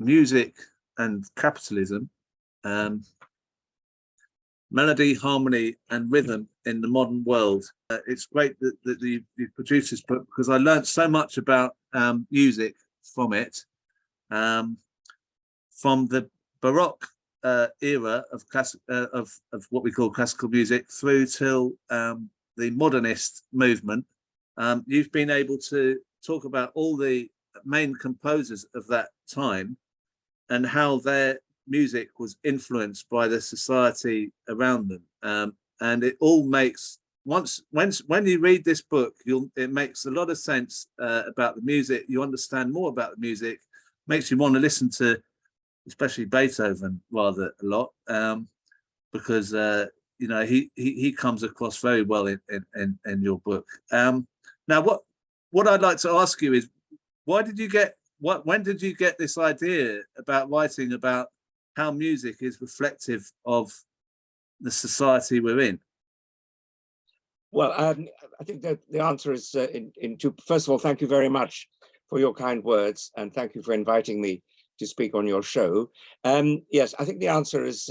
Music and Capitalism, Melody, Harmony and Rhythm in the Modern World. It's great that you produced this book, because I learned so much about music from it, from the Baroque era of what we call classical music through till the modernist movement. You've been able to talk about all the main composers of that time and how their music was influenced by the society around them. And it all makes, when you read this book, it makes a lot of sense about the music. You understand more about the music, makes you want to listen to especially Beethoven rather a lot, because you know, he comes across very well in your book. Now what I'd like to ask you is, when did you get this idea about writing about how music is reflective of the society we're in? Well, I think that the answer is in two. First of all, thank you very much for your kind words, and thank you for inviting me to speak on your show. Yes, I think the answer is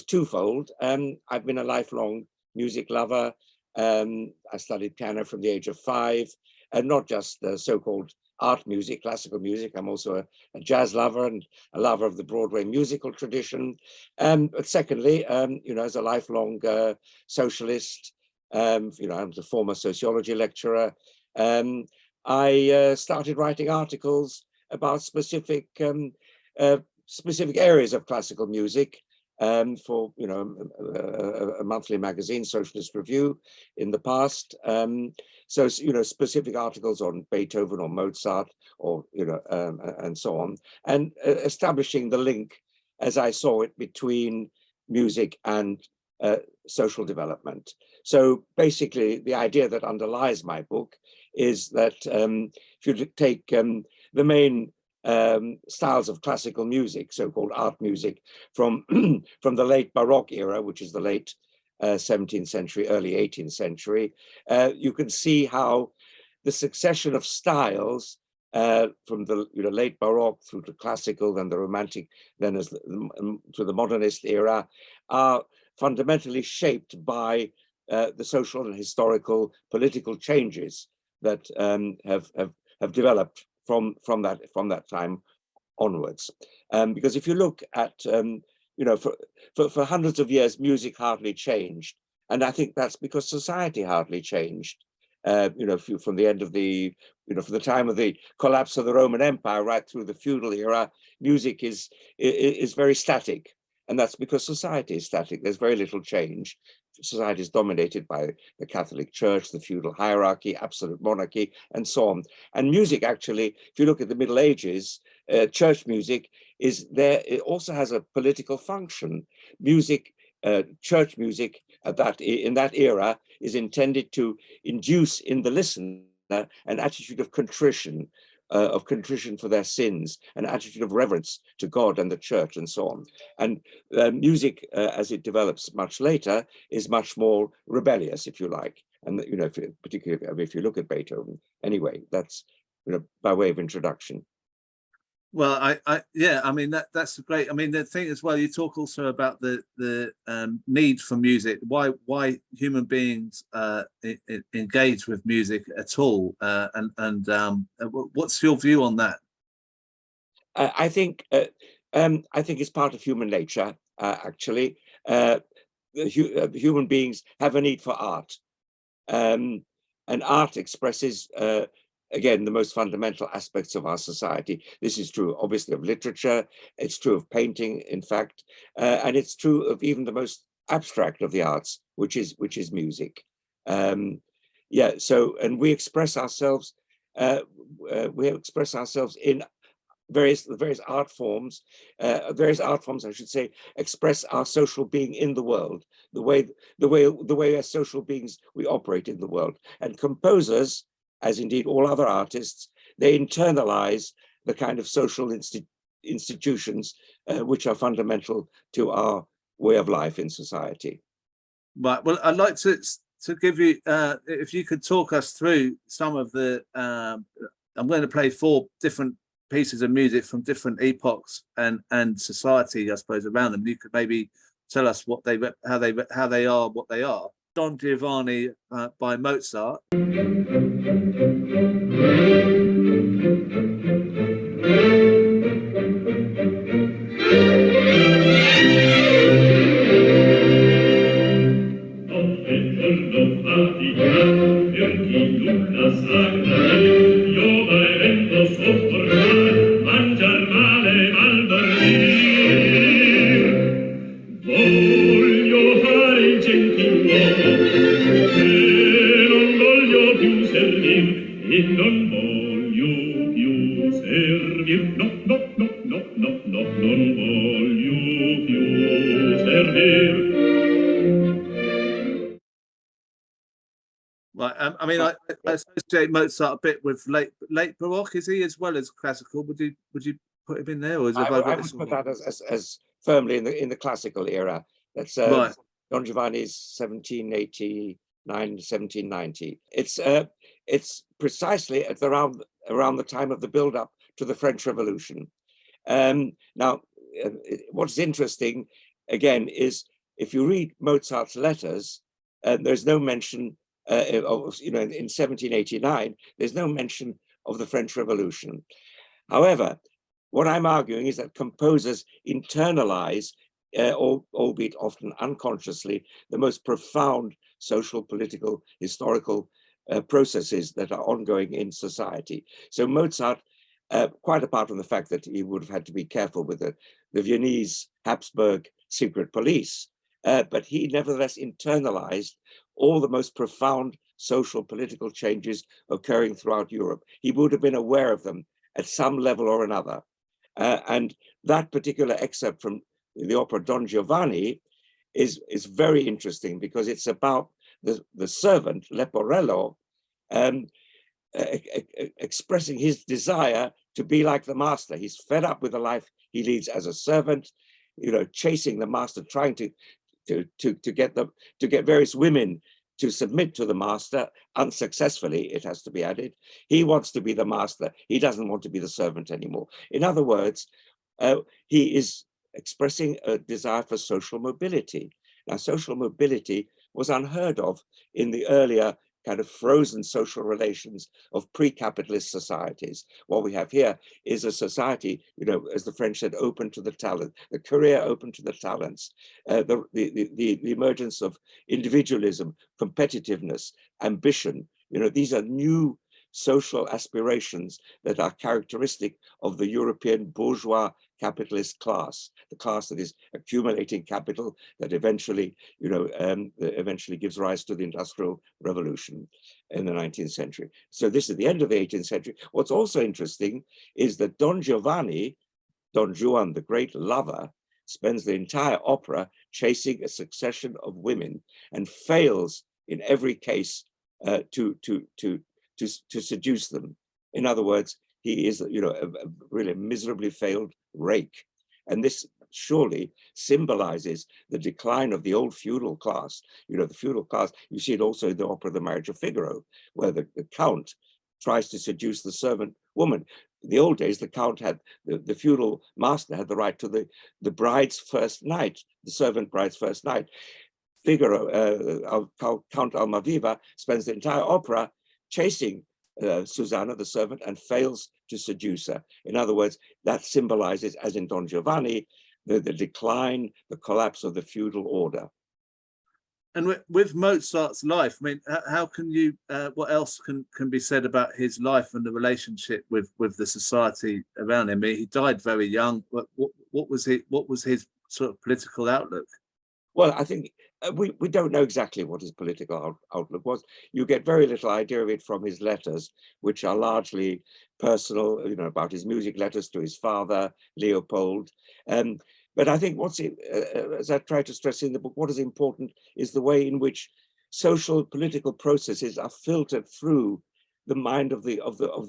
twofold. I've been a lifelong music lover. I studied piano from the age of 5, and not just the so-called art music, classical music. I'm also a jazz lover and a lover of the Broadway musical tradition. But secondly, you know, as a lifelong socialist, you know, I was a former sociology lecturer. I started writing articles about specific areas of classical music for, you know, a monthly magazine, Socialist Review, in the past. So, you know, specific articles on Beethoven or Mozart, or, you know, and so on, and establishing the link, as I saw it, between music and social development. So basically, the idea that underlies my book is that if you take the main styles of classical music, so-called art music, from from the late Baroque era, which is the late 17th century, early 18th century, you can see how the succession of styles from the late Baroque through to classical, then the Romantic, then to the modernist era, are fundamentally shaped by the social and historical political changes that have developed from that time onwards. Because if you look at, you know, for hundreds of years, music hardly changed. And I think that's because society hardly changed. You know, from the end of the, you know, from the time of the collapse of the Roman Empire right through the feudal era, music is very static. And that's because society is static. There's very little change. Society is dominated by the Catholic Church, the feudal hierarchy, absolute monarchy, and so on. And music, actually, if you look at the Middle Ages, church music is there. It also has a political function. Music, church music in that era is intended to induce in the listener an attitude of contrition for their sins, an attitude of reverence to God and the church, and so on. And music, as it develops much later, is much more rebellious, if you like. And, you know, particularly if you look at Beethoven, anyway, that's, you know, by way of introduction. Well, yeah, I mean, that's great. I mean, the thing as well, you talk also about the need for music, why human beings engage with music at all, and what's your view on that? I think it's part of human nature. Actually, human beings have a need for art, and art expresses. Again, the most fundamental aspects of our society. This is true, obviously, of literature. It's true of painting, in fact, and it's true of even the most abstract of the arts, which is music. Yeah. So, and we express ourselves. We express ourselves in various art forms. Various art forms, I should say, express our social being in the world. The way as social beings we operate in the world. And composers, as indeed all other artists, they internalize the kind of social institutions which are fundamental to our way of life in society. Right. Well, I'd like to give you, if you could talk us through some of the. I'm going to play 4 different pieces of music from different epochs and society, I suppose, around them. You could maybe tell us what how they are, what they are. Don Giovanni by Mozart. Right. I mean, I associate Mozart a bit with late Baroque. Is he, as well as classical? Would you put him in there, or is I would put that as firmly in the classical era. That's right? Don Giovanni's 1789, 1790. It's precisely at around the time of the build-up to the French Revolution. Now, what's interesting again is if you read Mozart's letters, there's no mention of, in 1789, there's no mention of the French Revolution. However, what I'm arguing is that composers internalize, albeit often unconsciously, the most profound social, political, historical processes that are ongoing in society. So Mozart, quite apart from the fact that he would have had to be careful with the Viennese Habsburg secret police, but he nevertheless internalized all the most profound social political changes occurring throughout Europe. He would have been aware of them at some level or another. And that particular excerpt from the opera Don Giovanni is very interesting because it's about the servant, Leporello, expressing his desire to be like the master. He's fed up with the life he leads as a servant, chasing the master, trying to get various women to submit to the master, unsuccessfully, it has to be added. He wants to be the master. He doesn't want to be the servant anymore. In other words, he is expressing a desire for social mobility. Now, social mobility was unheard of in the earlier kind of frozen social relations of pre-capitalist societies. What we have here is a society, as the French said, open to the talent, the career open to the talents, the emergence of individualism, competitiveness, ambition. These are new social aspirations that are characteristic of the European bourgeois capitalist class, the class that is accumulating capital that eventually gives rise to the Industrial Revolution in the 19th century. So this is the end of the 18th century. What's also interesting is that Don Giovanni, Don Juan, the great lover, spends the entire opera chasing a succession of women and fails in every case to seduce them. In other words, he is, a really miserably failed rake. And this surely symbolizes the decline of the old feudal class. The feudal class, you see it also in the opera The Marriage of Figaro, where the count tries to seduce the servant woman. In the old days, the count had, the feudal master had the right to the bride's first night, the servant bride's first night. Figaro, Count Almaviva, spends the entire opera chasing Susanna, the servant, and fails to seduce her. In other words, that symbolizes, as in Don Giovanni, the decline, the collapse of the feudal order. And with Mozart's life, I mean, how can you? What else can be said about his life and the relationship with the society around him? I mean, he died very young. What was his sort of political outlook? Well, I think we don't know exactly what his political outlook was. You get very little idea of it from his letters, which are largely personal, about his music letters to his father, Leopold. But I think as I try to stress in the book, what is important is the way in which social political processes are filtered through the mind of the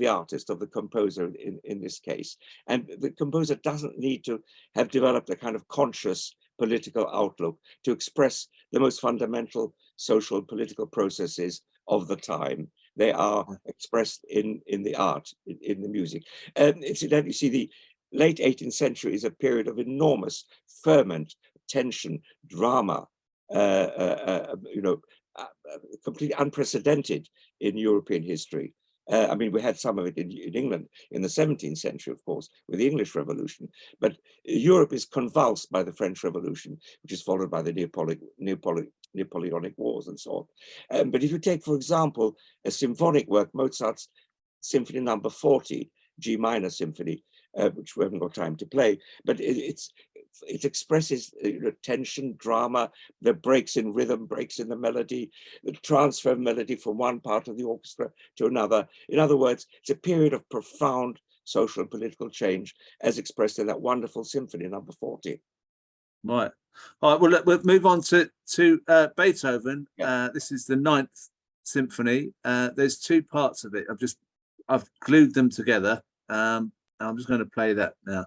artist, of the composer in this case. And the composer doesn't need to have developed a kind of conscious political outlook to express the most fundamental social political processes of the time. They are expressed in the art, in the music. Incidentally, you see, the late 18th century is a period of enormous ferment, tension, drama, completely unprecedented in European history. I mean, we had some of it in England in the 17th century, of course, with the English Revolution. But Europe is convulsed by the French Revolution, which is followed by the Napoleonic Wars and so on. But if you take, for example, a symphonic work, Mozart's Symphony Number 40, G minor symphony, which we haven't got time to play, but it expresses tension, drama, the breaks in rhythm, breaks in the melody, the transfer of melody from one part of the orchestra to another. In other words, it's a period of profound social and political change, as expressed in that wonderful Symphony Number 40. Right. All right. Well, we'll move on to Beethoven. Yeah. This is the 9th Symphony. There's 2 parts of it. I've glued them together. I'm just going to play that now.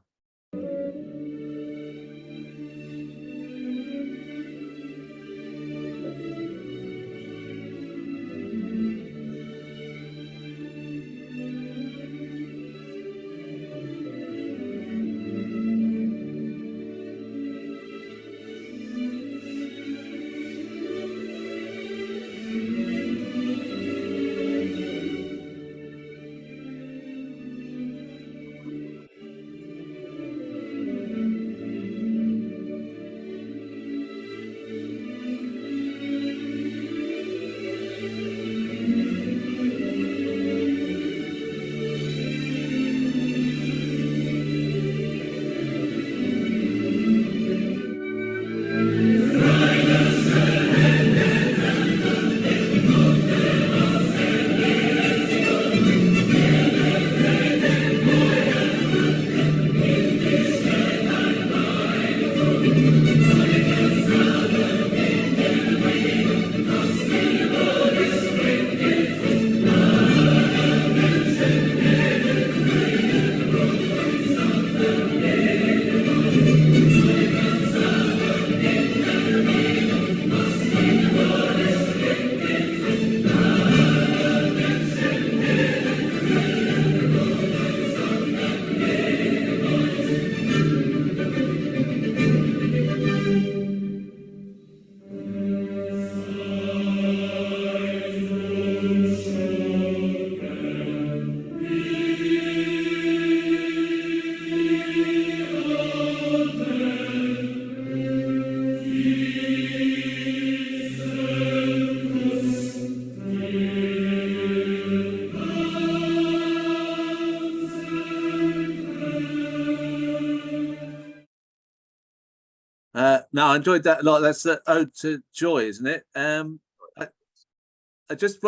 No, I enjoyed that a lot. That's the Ode to Joy, isn't it? I just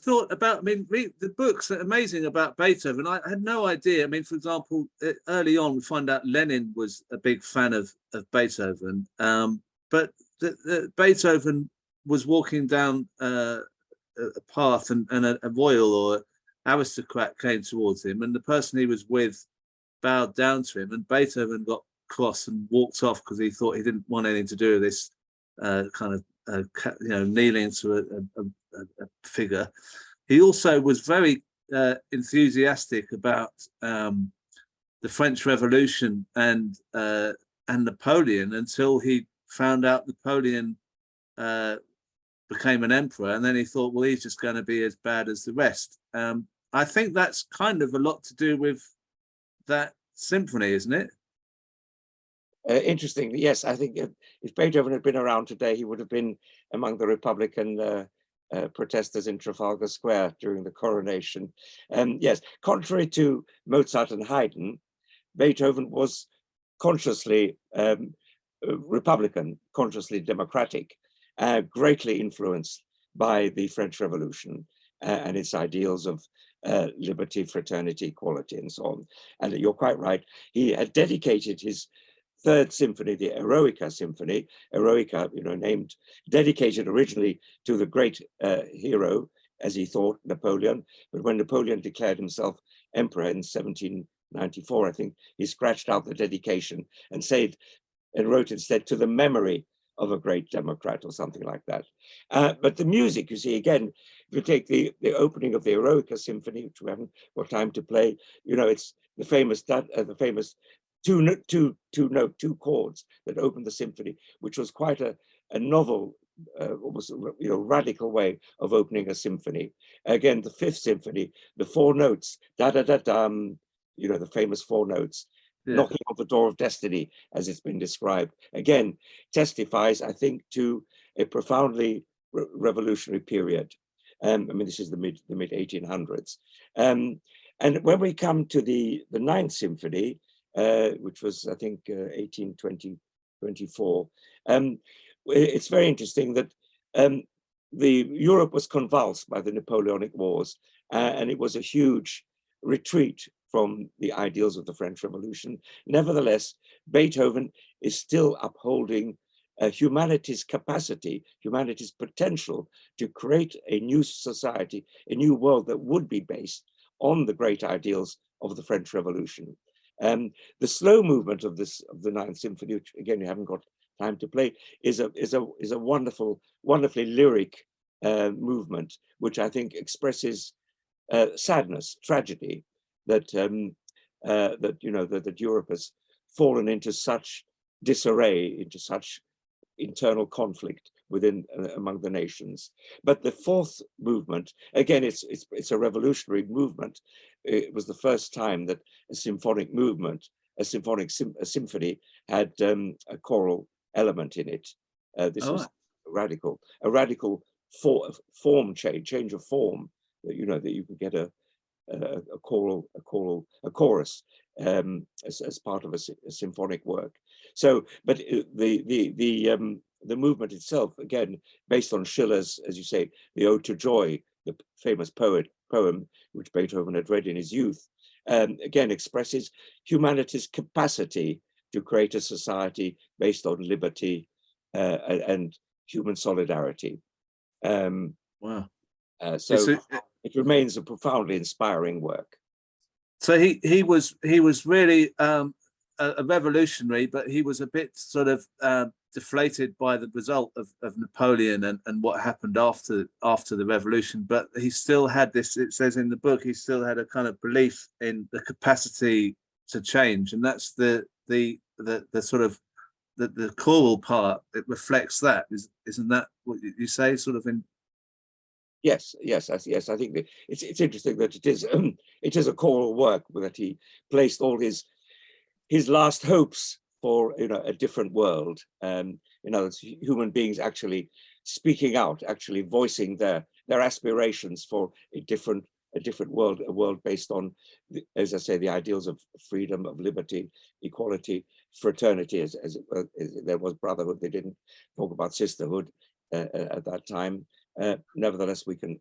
thought about, I mean, the books are amazing about Beethoven. I had no idea. I mean, for example, early on, we find out Lenin was a big fan of Beethoven. But Beethoven was walking down a path, and a royal or aristocrat came towards him, and the person he was with bowed down to him, and Beethoven got cross and walked off because he thought he didn't want anything to do with this kind of kneeling to a figure. He also was very enthusiastic about the French Revolution and Napoleon, until he found out Napoleon became an emperor, and then he thought, well, he's just going to be as bad as the rest. I think that's kind of a lot to do with that symphony, isn't it? Interestingly, yes, I think if Beethoven had been around today, he would have been among the Republican protesters in Trafalgar Square during the coronation. Yes, contrary to Mozart and Haydn, Beethoven was consciously Republican, consciously democratic, greatly influenced by the French Revolution and its ideals of liberty, fraternity, equality, and so on. And you're quite right, he had dedicated his 3rd symphony, the Eroica Symphony, dedicated originally to the great hero, as he thought, Napoleon. But when Napoleon declared himself emperor in 1794, I think, he scratched out the dedication and wrote instead, to the memory of a great democrat or something like that. But the music, you see, again, if you take the opening of the Eroica Symphony, which we haven't got time to play, you know, it's the famous two chords that opened the symphony, which was quite a novel, almost radical way of opening a symphony. Again, the Fifth Symphony, the four notes, da da da dum, you know, the famous four notes, knocking on the door of destiny, as it's been described. Again, testifies, I think, to a profoundly revolutionary period. I mean, this is the mid 1800s. And when we come to the Ninth Symphony, which was, I think, 1824, it's very interesting that Europe was convulsed by the Napoleonic Wars, and it was a huge retreat from the ideals of the French Revolution. Nevertheless, Beethoven is still upholding humanity's capacity, humanity's potential to create a new society, a new world that would be based on the great ideals of the French Revolution. The slow movement of the Ninth Symphony, which again you haven't got time to play, is a wonderfully lyric movement, which I think expresses sadness, tragedy, that that Europe has fallen into such disarray, into such internal conflict within among the nations. But the fourth movement, again, it's a revolutionary movement. It was the first time that a symphonic movement, a symphony had a choral element in it. This was a radical form change of form. That you could get a chorus as part of a symphonic work. So, but the movement itself, again, based on Schiller's, as you say, the Ode to Joy, the famous poem which Beethoven had read in his youth, again expresses humanity's capacity to create a society based on liberty and human solidarity. Wow. So it remains a profoundly inspiring work. So he was really a revolutionary, but he was a bit sort of deflated by the result of Napoleon and what happened after the revolution. But he still had this, it says in the book, he still had a kind of belief in the capacity to change, and that's the sort of the choral part. It reflects that, isn't that what you say, sort of in? Yes. I think that it's interesting that it is a choral work, that he placed all his last hopes for a different world. It's human beings actually speaking out, actually voicing their aspirations for a different world, a world based on, as I say, the ideals of freedom, of liberty, equality, fraternity. As there was brotherhood, they didn't talk about sisterhood at that time. Nevertheless, we can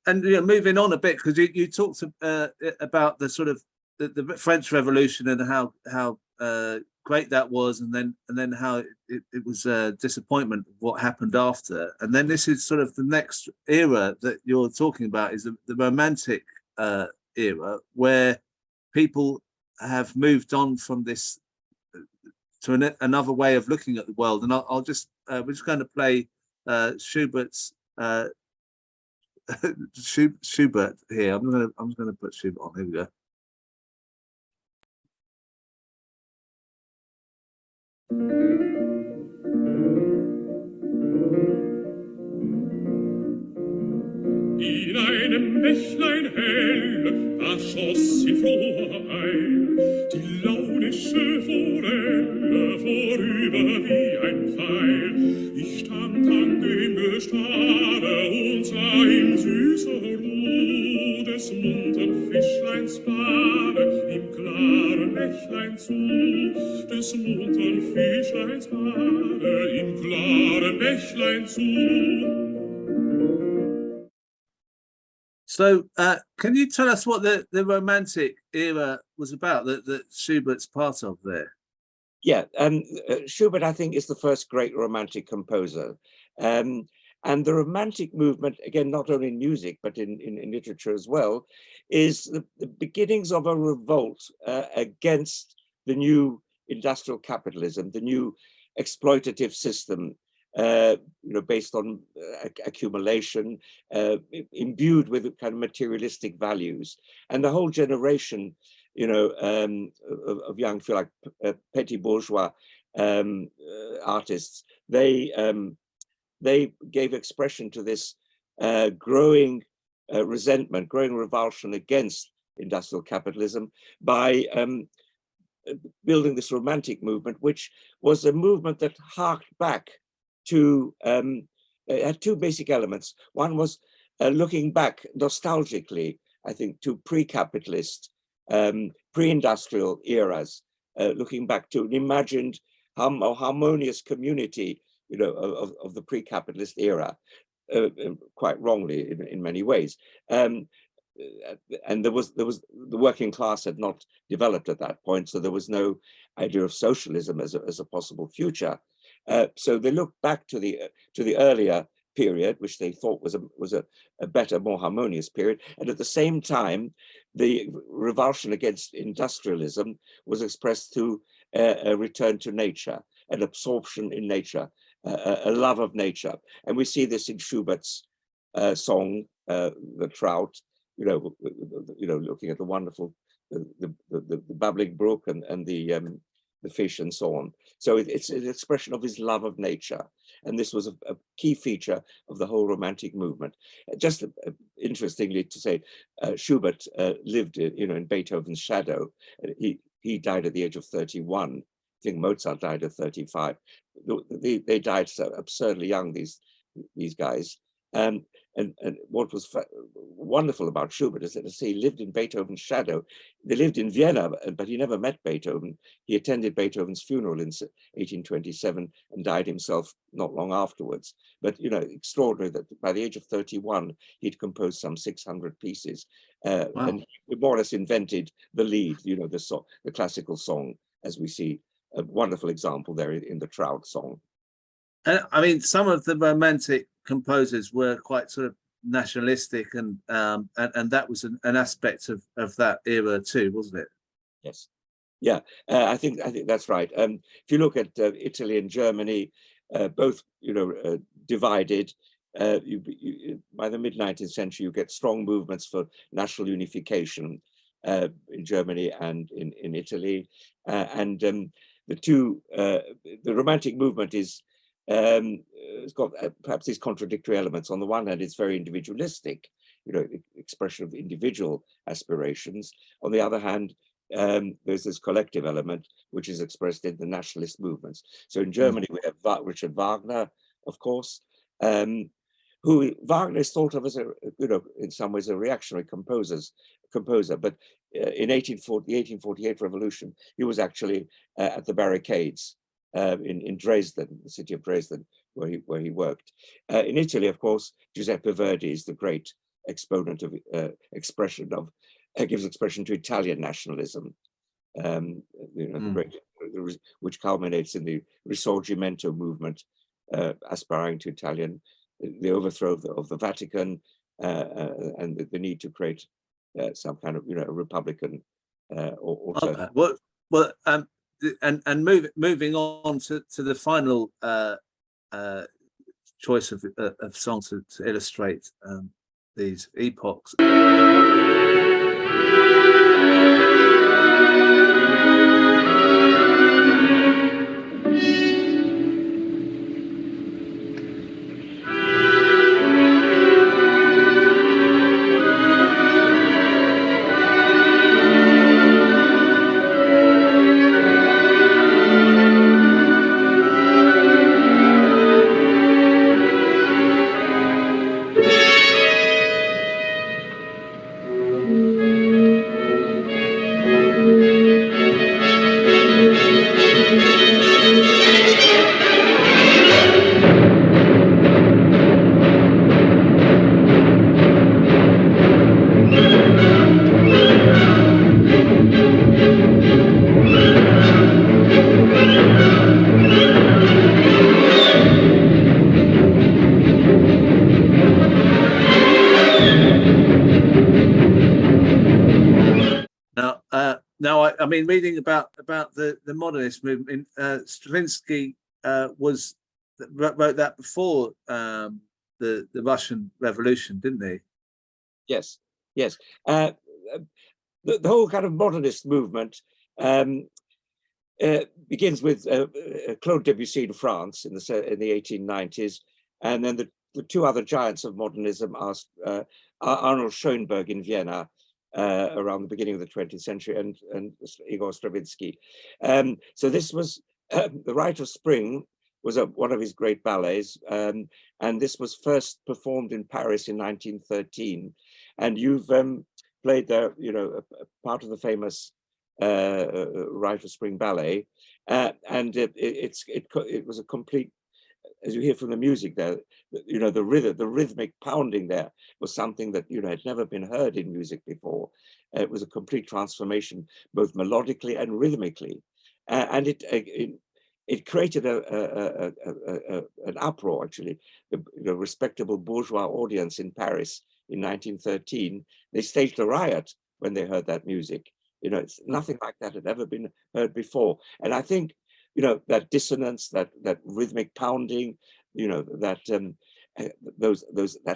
moving on a bit, because you talked about the sort of the French Revolution and how great that was, and then how it was a disappointment of what happened after. And then this is sort of the next era that you're talking about, is the Romantic era, where people have moved on from this to another way of looking at the world. And we're just going to play Schubert's Schubert here. I'm going to put Schubert on. Here we go. In einem Bächlein hell, da schoss in froher Eil die launische Forelle vorüber wie ein Pfeil. Ich stand an dem Gestade und sah in süßer Ruh des muntern Fischleins Bade im klaren Bächlein zu, des muntern Fischleins Bade im klaren Bächlein zu. So can you tell us what the Romantic era was about, that Schubert's part of there? Yeah, Schubert, I think, is the first great Romantic composer. And the Romantic movement, again, not only in music, but in literature as well, is the beginnings of a revolt against the new industrial capitalism, the new exploitative system, based on accumulation, imbued with kind of materialistic values, and the whole generation, of young, if you like, petty bourgeois artists, they gave expression to this growing resentment, growing revulsion against industrial capitalism by building this romantic movement, which was a movement that harked back to, had two basic elements. One was looking back nostalgically, I think, to pre-capitalist, pre-industrial eras, looking back to an imagined harmonious community, of the pre-capitalist era, quite wrongly in many ways. And there was the working class had not developed at that point, so there was no idea of socialism as a possible future. So they looked back to the earlier period, which they thought was a better, more harmonious period, and at the same time, the revulsion against industrialism was expressed through a return to nature, an absorption in nature, a love of nature, and we see this in Schubert's song, "The Trout." Looking at the wonderful, the babbling brook and the fish and so on. So it's an expression of his love of nature, and this was a key feature of the whole Romantic movement. Just interestingly to say, Schubert lived, in Beethoven's shadow. He died at the age of 31. I think Mozart died at 35. They died so absurdly young, these guys. And what was wonderful about Schubert is that he lived in Beethoven's shadow. They lived in Vienna, but he never met Beethoven. He attended Beethoven's funeral in 1827 and died himself not long afterwards. But, extraordinary that by the age of 31, he'd composed some 600 pieces. Wow. And he more or less invented the lead, the classical song, as we see a wonderful example there in the Trout song. I mean, some of the Romantic composers were quite sort of nationalistic, and that was an aspect of that era too, wasn't it? Yes, yeah, I think that's right. If you look at Italy and Germany, both divided. By the mid-19th century, you get strong movements for national unification in Germany and in Italy, and the Romantic movement is. It's got perhaps these contradictory elements. On the one hand, it's very individualistic, expression of individual aspirations. On the other hand, there's this collective element, which is expressed in the nationalist movements. So in Germany, we have Richard Wagner, of course, who Wagner is thought of as in some ways a reactionary composer. But in the 1848 revolution, he was actually at the barricades. In Dresden, the city of Dresden, where he worked. In Italy, of course, Giuseppe Verdi is the great exponent of gives expression to Italian nationalism, the great, which culminates in the Risorgimento movement, aspiring to the overthrow of the Vatican, and the need to create some kind of a republican alternative. Well, and moving on to the final choice of songs to illustrate these epochs. mean, reading about the modernist movement, Stravinsky wrote that before the Russian Revolution, didn't he? Yes, yes. The whole kind of modernist movement begins with Claude Debussy in France in the 1890s, and then the two other giants of modernism are Arnold Schoenberg in Vienna around the beginning of the 20th century, and Igor Stravinsky. So this was The Rite of Spring was one of his great ballets, and this was first performed in Paris in 1913. And you've played there, a part of the famous Rite of Spring ballet, and it was a complete, as you hear from the music there, the rhythmic pounding there was something that had never been heard in music before. It was a complete transformation, both melodically and rhythmically, and it created an uproar. Actually, the respectable bourgeois audience in Paris in 1913, they staged a riot when they heard that music. It's nothing like that had ever been heard before. And I think, that dissonance, that rhythmic pounding, that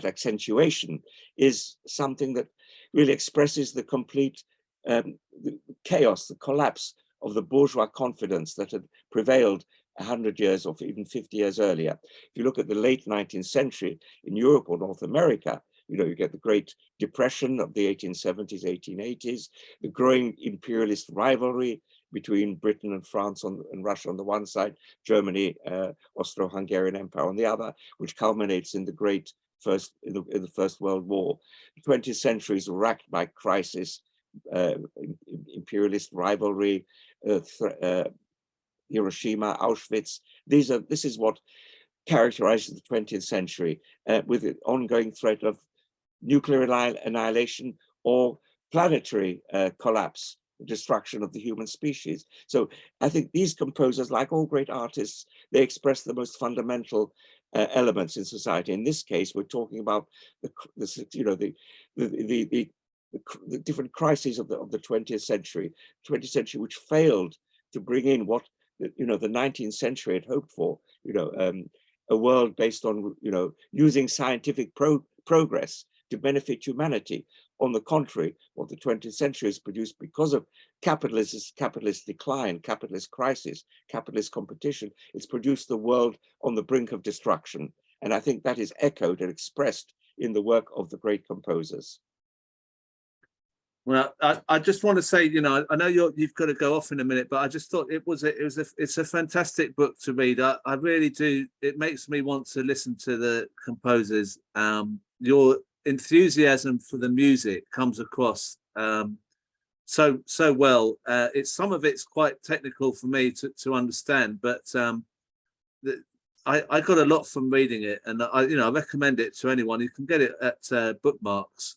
accentuation is something that really expresses the complete the chaos, the collapse of the bourgeois confidence that had prevailed 100 years or even 50 years earlier. If you look at the late 19th century in Europe or North America, you get the Great Depression of the 1870s, 1880s, the growing imperialist rivalry between Britain and France and Russia on the one side, Germany, Austro-Hungarian Empire on the other, which culminates in the in the First World War. The 20th century is racked by crisis, imperialist rivalry, Hiroshima, Auschwitz. This is what characterizes the 20th century, with the ongoing threat of nuclear annihilation or planetary collapse, destruction of the human species. So I think these composers, like all great artists, they express the most fundamental elements in society. In this case, we're talking about the different crises of the 20th century, which failed to bring in what the 19th century had hoped for, a world based on using scientific progress to benefit humanity. On the contrary, what the 20th century has produced, because of capitalist decline, capitalist crisis, capitalist competition, it's produced the world on the brink of destruction. And I think that is echoed and expressed in the work of the great composers. Well, I just want to say, I know you've got to go off in a minute, but I just thought it's a fantastic book to read. I really do. It makes me want to listen to the composers. Your enthusiasm for the music comes across so well. Some of it's quite technical for me to understand, but I got a lot from reading it, and I recommend it to anyone. You can get it at Bookmarks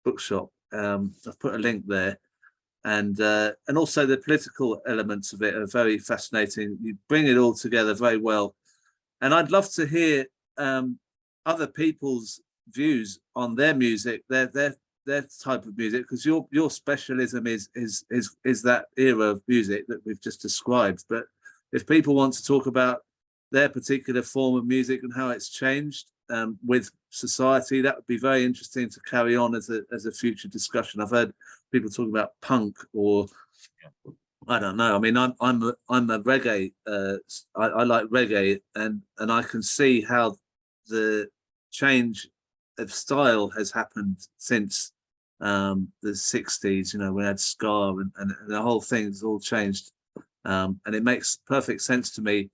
bookshop. I've put a link there, and also the political elements of it are very fascinating. You bring it all together very well, and I'd love to hear other people's views on their music, their type of music, because your specialism is that era of music that we've just described. But if people want to talk about their particular form of music and how it's changed with society, that would be very interesting to carry on as a future discussion. I've heard people talking about punk, or I don't know. I mean, I'm a reggae. I like reggae, and I can see how the change of style has happened since the 60s. We had ska, and the whole thing's all changed, and it makes perfect sense to me.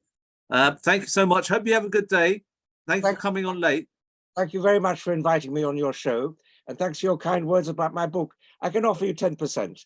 Thank you so much. Hope you have a good day. Thanks for coming on late. Thank you very much for inviting me on your show. And thanks for your kind words about my book. I can offer you 10%.